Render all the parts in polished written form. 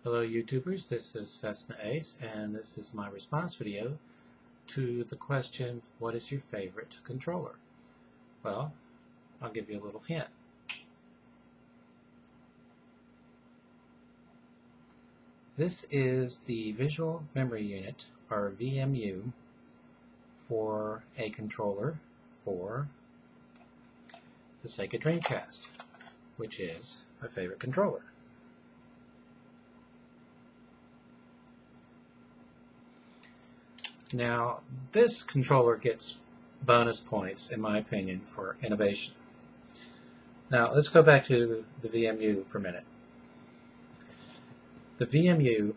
Hello YouTubers, this is Cessnaace and this is my response video to the question, what is your favorite controller? Well, I'll give you a little hint. This is the Visual Memory Unit, or VMU, for a controller for the Sega Dreamcast, which is my favorite controller. Now, this controller gets bonus points, in my opinion, for innovation. Now, let's go back to the VMU for a minute. The VMU,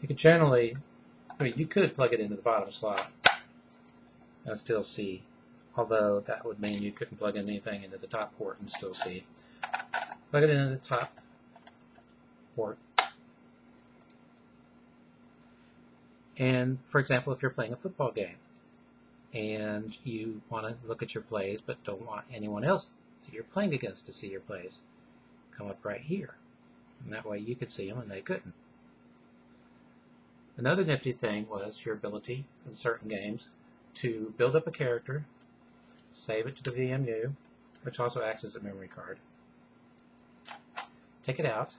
you could generally, you could plug it into the bottom slot and still see, although that would mean you couldn't plug anything into the top port and still see. Plug it into the top port. And, for example, if you're playing a football game and you want to look at your plays but don't want anyone else that you're playing against to see your plays, come up right here. And that way you could see them and they couldn't. Another nifty thing was your ability in certain games to build up a character, save it to the VMU, which also acts as a memory card, take it out,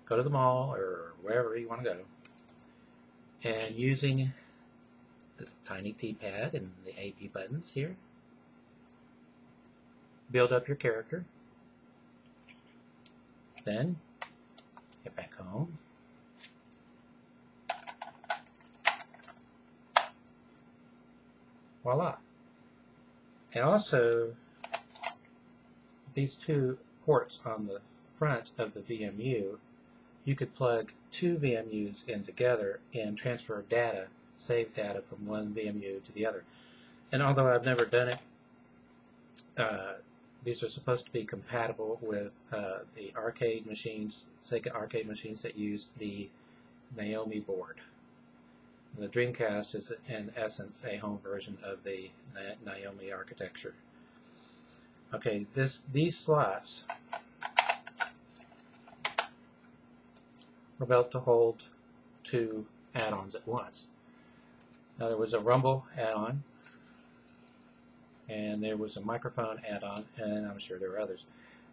go to the mall or wherever you want to go, and using the tiny D-pad and the A-B buttons here, build up your character, then get back home, voila. And also, these two ports on the front of the VMU, you could plug two VMUs in together and transfer data, save data from one VMU to the other. And although I've never done it, these are supposed to be compatible with the arcade machines, Sega arcade machines that use the Naomi board. The Dreamcast is, in essence, a home version of the Naomi architecture. Okay, these slots are built to hold two add-ons at once. Now, there was a rumble add-on, and there was a microphone add-on, and I'm sure there were others.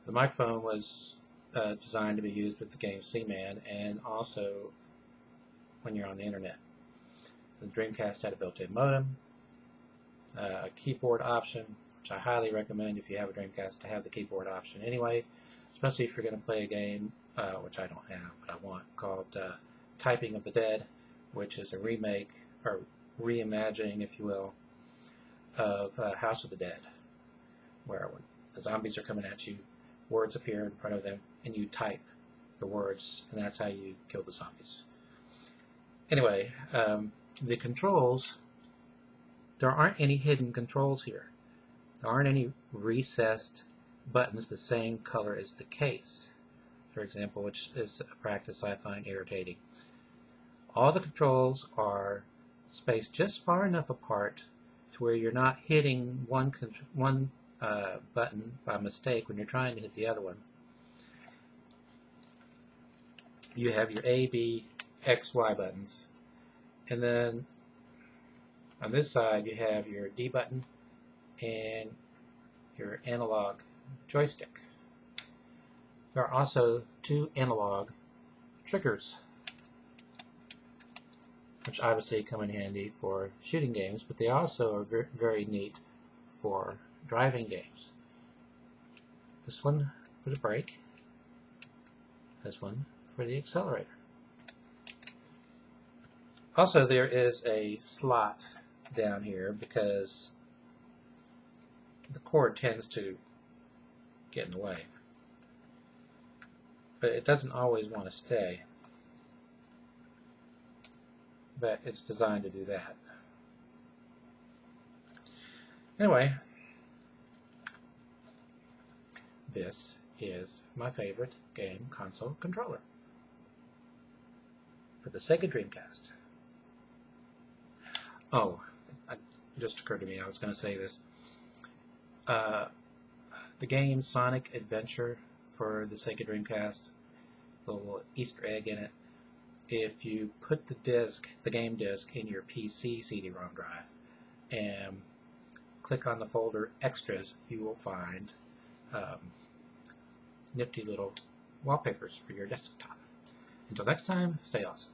The microphone was designed to be used with the game Seaman and also when you're on the internet. The Dreamcast had a built-in modem, a keyboard option, which I highly recommend if you have a Dreamcast to have the keyboard option anyway, especially if you're going to play a game, which I don't have, but I want, called Typing of the Dead, which is a remake, or reimagining, if you will, of House of the Dead, where when the zombies are coming at you, words appear in front of them, and you type the words, and that's how you kill the zombies. Anyway, the controls, there aren't any hidden controls here. There aren't any recessed buttons the same color as the case, for example, which is a practice I find irritating. All the controls are spaced just far enough apart to where you're not hitting one button by mistake when you're trying to hit the other one. You have your A, B, X, Y buttons, and then on this side you have your D button and your analog joystick. There are also two analog triggers, which obviously come in handy for shooting games, but they also are very neat for driving games. This one for the brake, this one for the accelerator. Also, there is a slot down here because the cord tends to get in the way, but it doesn't always want to stay, but it's designed to do that. Anyway, this is my favorite game console controller for the Sega Dreamcast. Oh, it just occurred to me, I was going to say this. The game Sonic Adventure for the Sega Dreamcast, a little Easter egg in it. If you put the game disc, in your PC CD-ROM drive and click on the folder Extras, you will find nifty little wallpapers for your desktop. Until next time, stay awesome.